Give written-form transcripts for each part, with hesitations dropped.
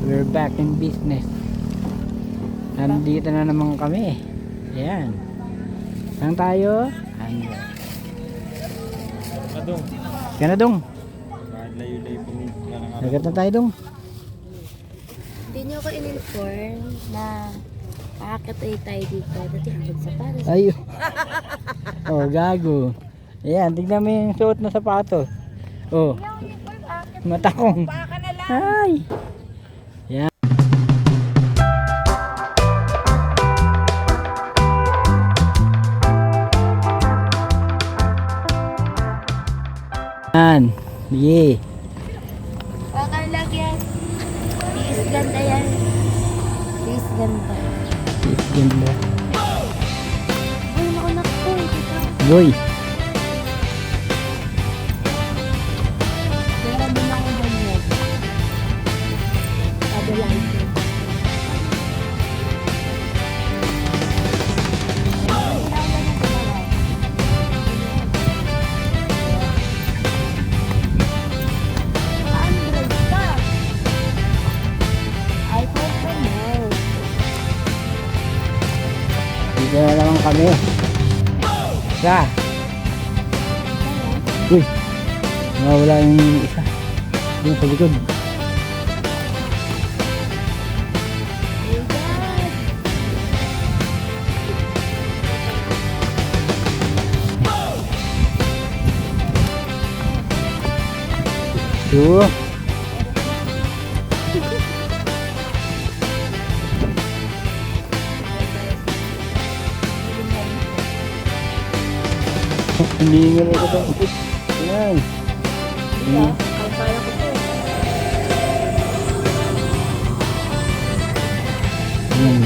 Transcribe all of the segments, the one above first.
We're back in business. Nandito na naman kami. Ayan. Saan tayo? Ano? Kadong. Kaya na dong. Layo-layo po. Nagat na tayo dong. Hindi niyo ako in-inform na aakit tayo dito. Dati hanggang sa pares. Ay. Oh, gago. Ayan, tignan mo yung suot na sapatos. Oh. Matakong. Ay. Ayan. Ayan. Sige. Bakal lang yan. Tiis ganda yan. Tiis ganda. Tiis ganda. Uy, nakunak ko. Goy. Meron din ako ganyan. Kabilang ko. Dito na naman kami. Isa. Uy. Nawala yung isa. Yung sa likod. Two. Hindi nga ito ito. Ayan. Ayan. Kaya ko po. Ayan.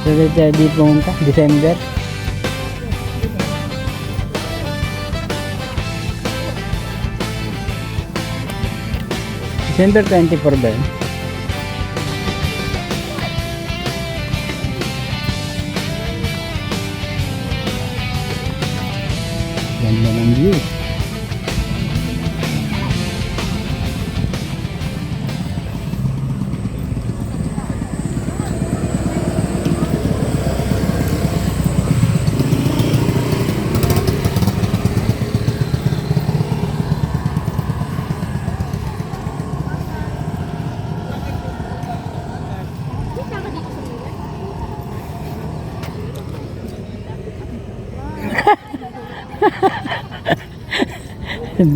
So, di pumunta, December. December 24 ba yun? Ganda ng view.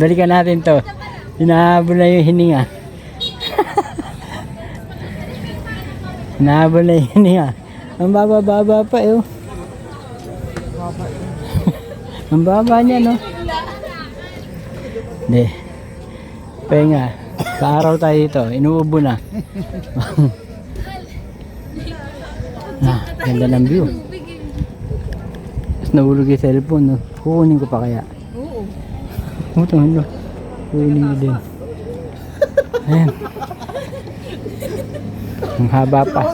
Balikan natin to. Hinahabol na yung hininga. Hinahabol na yung hininga. Ang baba-baba pa eh. Ang baba niya no. Hindi. Pahinga. Sa araw tayo dito. Inuubo na. Ganda ng view. Tapos nahulog yung cellphone no. Kukunin ko pa kaya. Ito ano. Kukunin ko din. Ayan. Ang haba pa.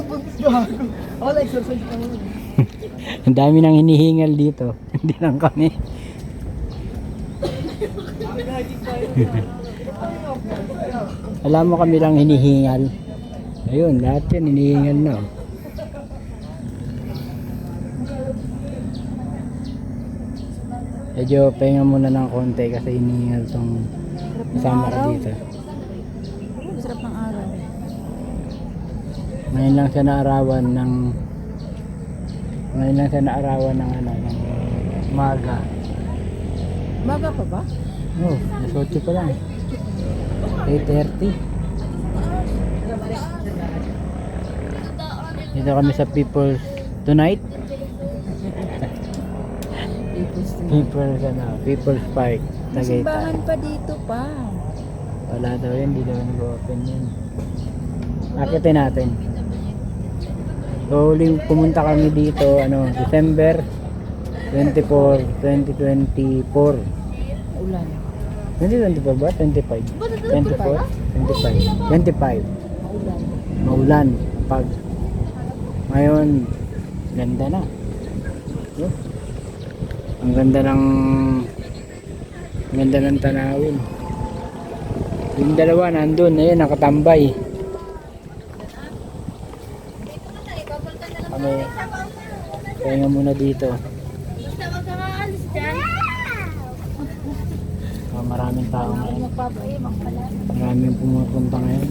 Ang dami nang hinihingal dito. Hindi lang kami. Alam mo kami lang hinihingal. Ayun, lahat yan hinihingal na. Medyo pahinga muna ng konti kasi hinihingal tong kasama ka dito. Sarap ng araw. Ngayon lang siya naarawan ng ano, ng umaga. Maga pa ba? Oh, nasotso pa lang. 8:30. Dito kami sa People's Tonight. People's Park. Simbahan pa dito pa. Wala daw yun, hindi daw nag-open yun. Akitin natin. So, huling pumunta kami dito, December 24, 2024. Ulan. 2024 ba? 25? 24? 25. 25. Maulan. Maulan. Pag ngayon, ganda na. Yun. Ang ganda ng tanawin. Yung dalawa nandun, ayun, nakatambay. Kami, pahinga muna dito. Basta wag kang aalis dyan. Maraming tao ngayon. Magpapayamang pala. Maraming pumupunta ngayon.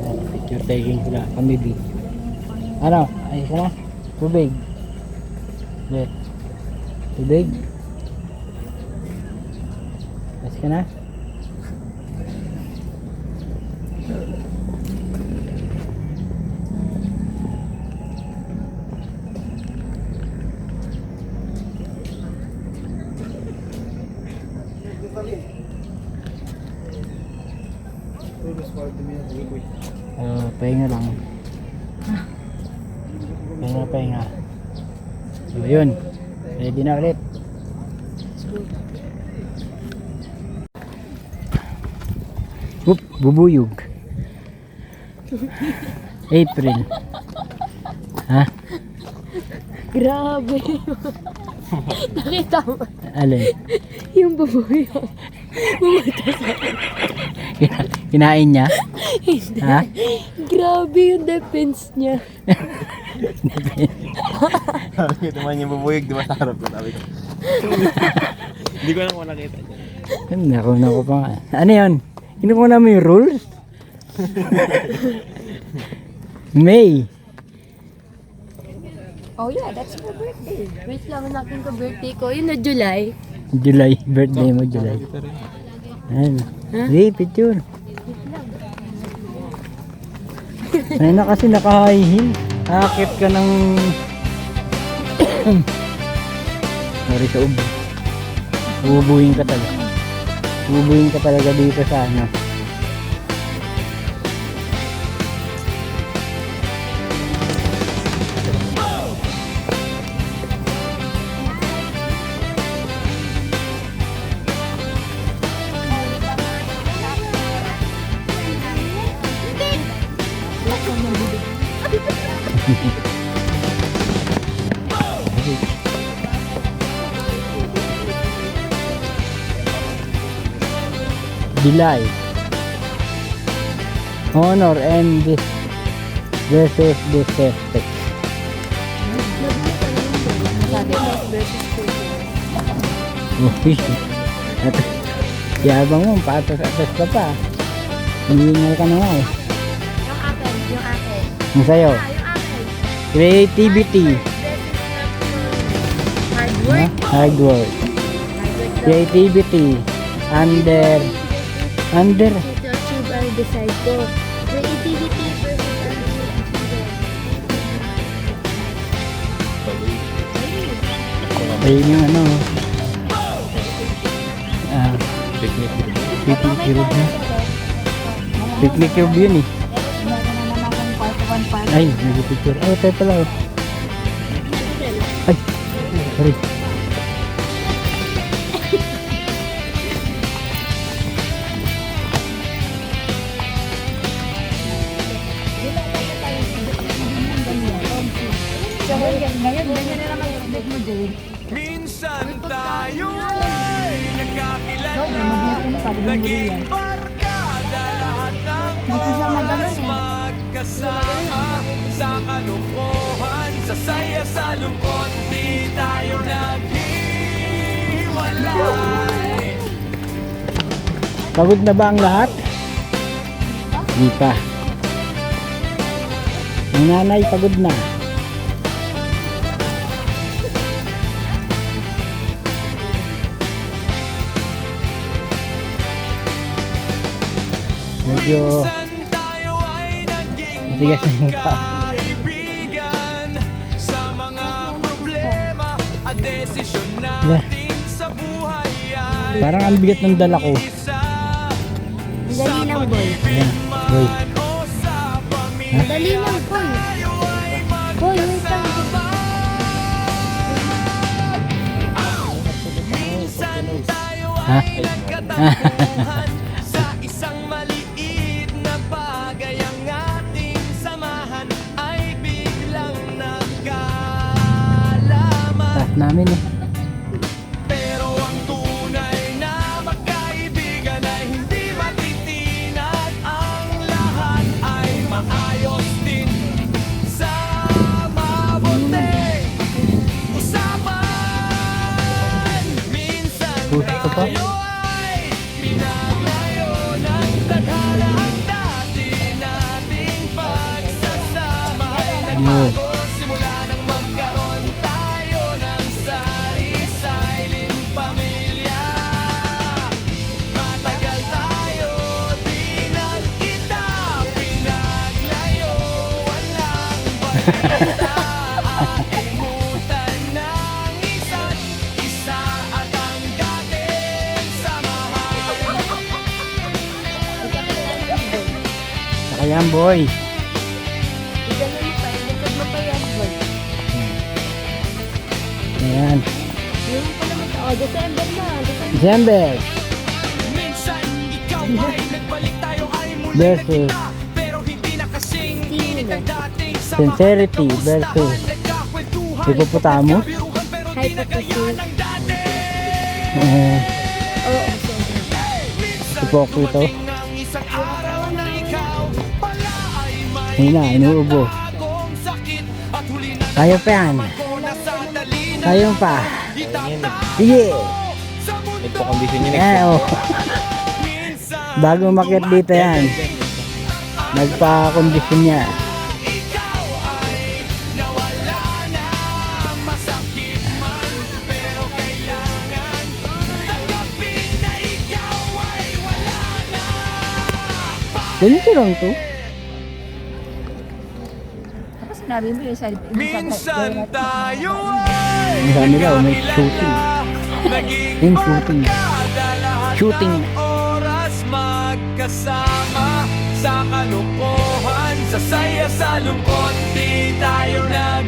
Ayan, picture taking sila. Kami B. Ano? Ayos ka na? Tubig. Wait. Tubig. Ayos ka na? Pahinga lang. Pahinga. So, yun. Ready na ulit. Oop, bubuyog. April. Ha? Grabe. Nakita mo? Alin? Yung baboy. Kinain niya? Hindi. Ha? Grabe yung defense niya. Sabi ko naman yung bubuyog, di ba sa harap ko? Sabi ko. Hindi ko lang kung nakita niya. Nakuha ko pa nga. Ano yun? Kinukuha mo yung rules? May. Oh yeah, that's my birthday. Wait lang, hanapin ko birthday ko. Yun na July. July. Birthday mo, July. Ayan. Hey, picture. Ayun na kasi naka-high heel. Akit ka ng... Sorry sa ubo. Ububuhin ka talaga. Ububuhin ka talaga dito sa ano. Delight, honor, and this is disrespect. Uy, yabang mo, paatas-atas ka pa. Hihingal ka na nga eh. Yung akin. Ang sayo, Yung akin. creativity, Hard work. hard work, creativity, under, To achieve ang decide ko. Creativity versus ayun yung ano, Picnic. picnic road na. Picnic road yun eh. Ay, nag-picture. Ay, tayo pala oh. Ay, sorry. Minsan tayo ay nagkakilala, naging barkada, lahat ng oras magkasama. Sa kalukuhan, sa saya, sa lungkot, di tayo naghiwalay. Pagod na ba ang lahat? Hindi pa. Ang nanay pagod na. Medyo Minsan tayo ay naging matigas na yung pa. kaibigan. Sa mga problema at desisyon Yeah. natin sa buhay ay Parang ang bigat ng dala ko. isa. Dali lang, boy. Ayan, boy. O sa pamilya Dali lang, boy. tayo ay Boy, wait lang. minsan tayo Ha? ay nagkatagpuan sa isang maliit na bagay ang ating namin eh. Pero ang tunay na magkaibigan ay hindi matitinag. Ang lahat ay maayos din sa mabuti usapan. Minsan Gusto pa? tayo ay pinaglayo ng tadhana. Ang dati nating pagsasama ay nagbago. Simula nang magkaroon tayo ng sari-saring pamilya. Matagal tayo di nagkita, pinaglayo, walang balita. Akimutan ng isa't isa at ang dating samahan. Saka yan boy. Ganun pa, likod mo pa yan, boy. Ayan. Yung pa naman, December na. December. Minsan ikaw ay nagbalik, tayo ay muli Versus nagkita. Pero hindi na kasing init ang dating samahan. Sincerity versus Nagkakwentuhan, Hippopotamus. nagkabiruhan, pero di na Hypothesis. gaya ng dati. Oo, siyempre. Hipokrito. Dumating ang isang araw na ikaw pala ay may Hina, inuubo. bagong sakit. At huli na Kaya pa yan. ko na sa talina. Kaya pa. Itatago Sige. sa mundo. Nagpa-condition yun Eh, oh. Minsan Bago umakyat dito yan. Nagpa-kondisyon niya. ikaw ay nawala na. Masakit man, pero kailangan tanggapin na ikaw ay wala na. Ganito lang to. Sinabi mo yung Minsan tayo ay Ang nila, may shooting. naging Yung shooting. barkada, lahat Shooting. ng oras magkasama sa kalukuhan, sa saya, sa lungkot, di tayo nag